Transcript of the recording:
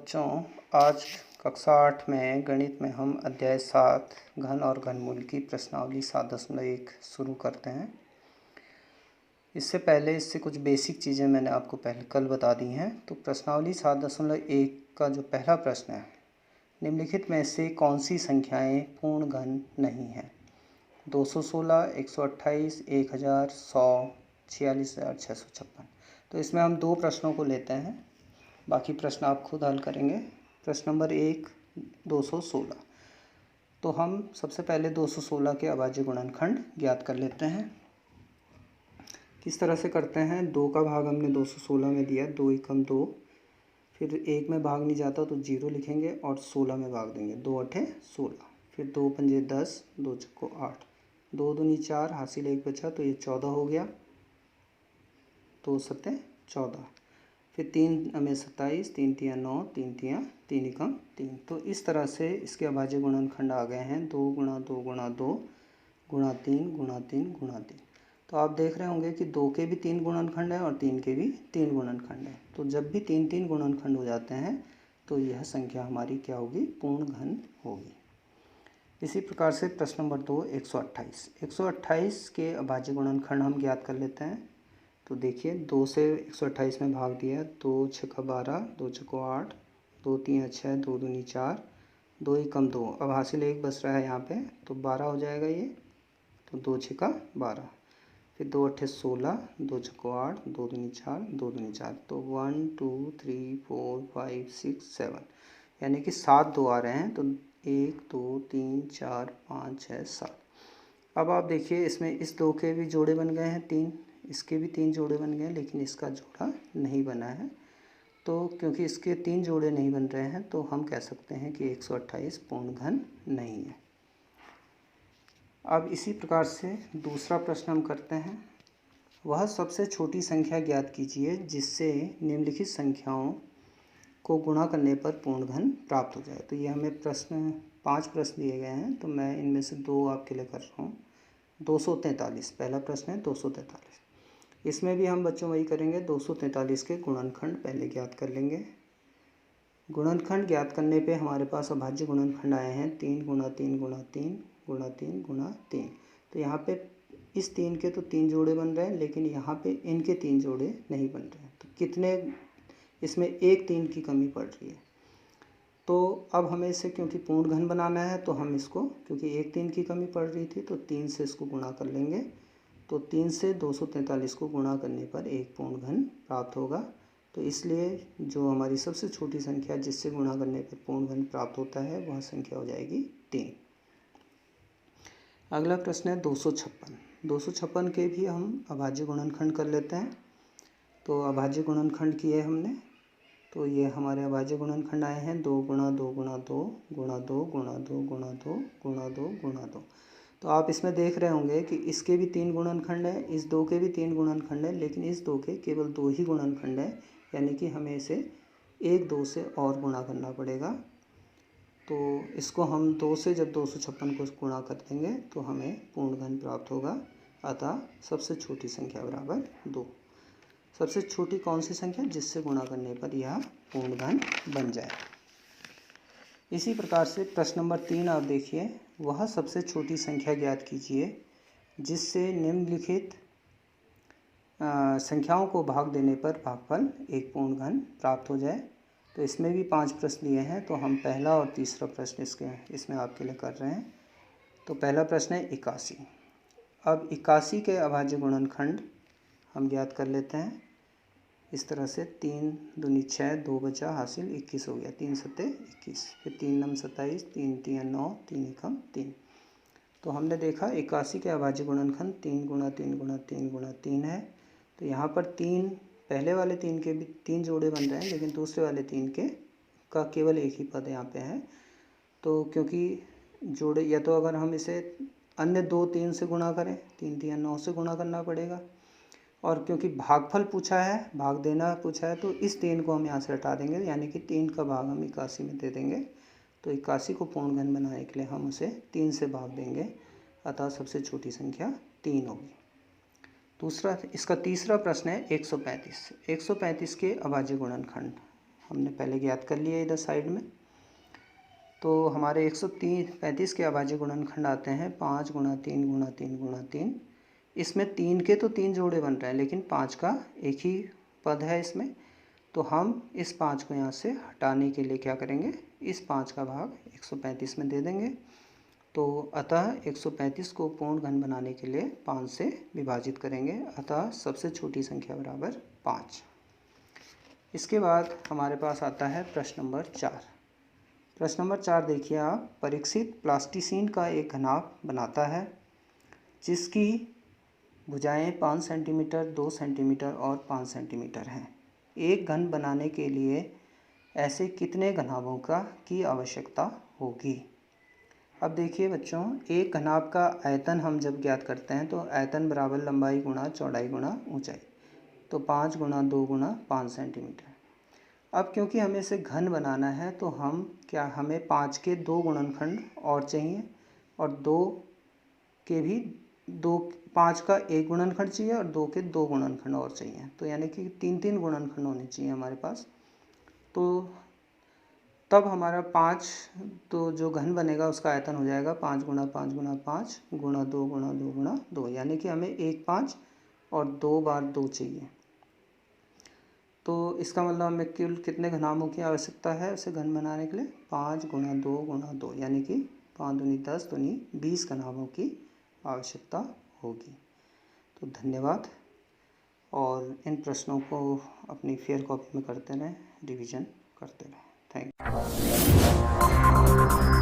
बच्चों, आज कक्षा 8 में गणित में हम अध्याय 7 घन और घनमूल की प्रश्नावली 7.1 शुरू करते हैं। इससे पहले इससे कुछ बेसिक चीज़ें मैंने आपको पहले कल बता दी हैं। तो प्रश्नावली 7.1 का जो पहला प्रश्न है, निम्नलिखित में से कौन सी संख्याएं पूर्ण घन नहीं हैं? 216, 128, 1000, 100, 46,656। तो इसमें हम दो प्रश्नों को लेते हैं, बाकी प्रश्न आप खुद हल करेंगे। प्रश्न नंबर 1, 216। तो हम सबसे पहले 216 के अभाज्य गुणनखंड ज्ञात कर लेते हैं। किस तरह से करते हैं? 2 का भाग हमने 216 में दिया, 2 एकम 2, फिर 1 में भाग नहीं जाता तो 0 लिखेंगे और 16 में भाग देंगे। 2 अठे 16, फिर 2 पंजे 10, 2 चक्को 8, 2 दूनी 4, हासिल 1 बचा तो ये 14 हो गया, 2 सत्ते 14, फिर 3 में 27, 3 तिया 9, 3 तिया 3 एकम 3। तो इस तरह से इसके अभाज्य गुणनखंड आ गए हैं 2 गुणा 2 गुणा 2 गुणा 3 गुणा 3 गुणा 3। तो आप देख रहे होंगे कि 2 के भी 3 गुणनखंड हैं और 3 के भी 3 गुणनखंड हैं। तो जब भी 3 गुणनखंड हो जाते हैं तो यह संख्या हमारी क्या होगी? पूर्ण घन होगी। इसी प्रकार से प्रश्न नंबर 2, 128। 128 के अभाज्य गुणनखंड हम ज्ञात कर लेते हैं। तो देखिए 2 से 128 में भाग दिया, 2 छक्का 12, 2 चक्को 8, 2 तिया 6, 2 दूनी 4, 2 एकम 2। अब हासिल 1 बच रहा है यहाँ पे, तो 12 हो जाएगा ये। तो 2 छक्का 12, फिर 2 अट्ठे 16, 2 चक्को 8, 2 दूनी 4, 2 दूनी 4। तो 1 2 3 4 5 6 7, यानी कि 7 2 आ रहे हैं। तो 1 2 3 4 5 6 7। अब आप देखिए इसमें इस 2 के भी जोड़े बन गए हैं 3, इसके भी 3 जोड़े बन गए, लेकिन इसका जोड़ा नहीं बना है। तो क्योंकि इसके 3 जोड़े नहीं बन रहे हैं तो हम कह सकते हैं कि 128 पूर्ण घन नहीं है। अब इसी प्रकार से दूसरा प्रश्न हम करते हैं। वह सबसे छोटी संख्या ज्ञात कीजिए जिससे निम्नलिखित संख्याओं को गुणा करने पर पूर्ण घन प्राप्त हो जाए। तो ये हमें 5 प्रश्न दिए गए हैं, तो मैं इनमें से 2 आपके लिए कर रहा हूँ। 243 पहला प्रश्न है, 243। इसमें भी हम बच्चों वही करेंगे, 243 के गुणनखंड पहले ज्ञात कर लेंगे। गुणनखंड ज्ञात करने पे हमारे पास अभाज्य गुणनखंड आए हैं 3 गुणा 3 गुणा 3 गुणा 3 गुणा 3। तो यहाँ पे इस 3 के तो 3 जोड़े बन रहे हैं, लेकिन यहाँ पे इनके 3 जोड़े नहीं बन रहे हैं। तो कितने? इसमें एक 3 की कमी पड़ रही है। तो अब हमें इसे क्योंकि पूर्ण घन बनाना है तो हम इसको, क्योंकि एक 3 की कमी पड़ रही थी, तो 3 से इसको गुणा कर लेंगे। तो 3 से 243 को गुणा करने पर एक पूर्ण घन प्राप्त होगा। तो इसलिए जो हमारी सबसे छोटी संख्या जिससे गुणा करने पर पूर्ण घन प्राप्त होता है वह संख्या हो जाएगी 3। अगला प्रश्न है 256। 256 के भी हम अभाज्य गुणनखंड कर लेते हैं। तो अभाज्य गुणनखंड किए हमने, तो ये हमारे अभाज्य गुणनखंड आए हैं 2 गुणा 2 गुणा 2 गुणा 2 गुणा 2 गुणा 2 गुणा 2 गुणा 2। तो आप इसमें देख रहे होंगे कि इसके भी 3 गुणनखंड हैं, इस 2 के भी 3 गुणनखंड हैं, लेकिन इस 2 के केवल 2 ही गुणनखंड हैं, यानी कि हमें इसे 1 2 से और गुणा करना पड़ेगा। तो इसको हम 2 से जब 256 को गुणा कर देंगे तो हमें पूर्ण घन प्राप्त होगा। अतः सबसे छोटी संख्या बराबर 2। सबसे छोटी कौन सी संख्या जिससे गुणा करने पर यह पूर्ण घन बन जाए। इसी प्रकार से प्रश्न नंबर 3 आप देखिए, वह सबसे छोटी संख्या ज्ञात कीजिए जिससे निम्नलिखित संख्याओं को भाग देने पर भागफल एक पूर्ण घन प्राप्त हो जाए। तो इसमें भी 5 प्रश्न दिए हैं, तो हम पहला और तीसरा प्रश्न इसमें आपके लिए कर रहे हैं। तो पहला प्रश्न है 81। अब 81 के अभाज्य गुणनखंड हम ज्ञात कर लेते हैं इस तरह से। 3 दूनी 6, 2 बचा, हासिल 21 हो गया, 3 सत्ते 21, फिर 3 नम 27, 3 तिया 9, 3 एकम 3। तो हमने देखा 81 के अभाज्य गुणनखंड 3 गुणा 3 गुणा 3 गुणा 3 है। तो यहाँ पर 3, पहले वाले 3 के भी 3 जोड़े बन रहे हैं, लेकिन दूसरे वाले 3 के का केवल एक ही पद यहाँ पे है। तो क्योंकि जोड़े, या तो अगर हम इसे अन्य 2 3 से गुणा करें, 3 तिया 9 से गुणा करना पड़ेगा, और क्योंकि भागफल पूछा है, भाग देना पूछा है, तो इस 3 को हम यहाँ से हटा देंगे, यानी कि 3 का भाग हम 81 में दे देंगे। तो 81 को पूर्ण घन बनाने के लिए हम उसे 3 से भाग देंगे, अतः सबसे छोटी संख्या 3 होगी। इसका तीसरा प्रश्न है 135। 135 के अभाज्य गुणनखंड हमने पहले ज्ञात कर लिया इधर साइड में। तो हमारे 135 के अभाज्य गुणनखंड आते हैं 5 गुणा 3 गुणा 3 गुणा 3। इसमें 3 के तो 3 जोड़े बन रहे हैं, लेकिन 5 का एक ही पद है इसमें। तो हम इस 5 को यहाँ से हटाने के लिए क्या करेंगे, इस 5 का भाग 135 में दे देंगे। तो अतः 135 को पूर्ण घन बनाने के लिए 5 से विभाजित करेंगे, अतः सबसे छोटी संख्या बराबर 5। इसके बाद हमारे पास आता है प्रश्न नंबर 4। प्रश्न नंबर 4 देखिए आप, परीक्षित प्लास्टिसीन का एक घनाभ बनाता है जिसकी भुजाएं 5 सेंटीमीटर, 2 सेंटीमीटर और 5 सेंटीमीटर हैं। एक घन बनाने के लिए ऐसे कितने घनाभों की आवश्यकता होगी। अब देखिए बच्चों, एक घनाभ का आयतन हम जब ज्ञात करते हैं तो आयतन बराबर लंबाई गुणा चौड़ाई गुणा ऊंचाई, तो 5 गुणा 2 गुणा 5 सेंटीमीटर। अब क्योंकि हमें इसे घन बनाना है तो हमें 5 के 2 गुणनखंड और चाहिए, और 2 के भी 5 का एक गुणनखंड चाहिए और 2 के 2 गुणनखंड और चाहिए। तो यानी कि 3 गुणनखंड होने चाहिए हमारे पास। तो तब हमारा 5, तो जो घन बनेगा उसका आयतन हो जाएगा 5 गुणा 5 गुणा 5 गुणा 2 गुणा 2 गुणा 2, यानी कि हमें 1 5 और 2 बार 2 चाहिए। तो इसका मतलब हमें कुल कितने घनाभों की आवश्यकता है उसे घन बनाने के लिए, 5 गुणा 2 गुणा 2, यानी कि 5 दूनी 10 दूनी 20 घनाभों की आवश्यकता होगी। तो धन्यवाद, और इन प्रश्नों को अपनी फेयर कॉपी में करते रहें, रिवीजन करते रहें। Thank you.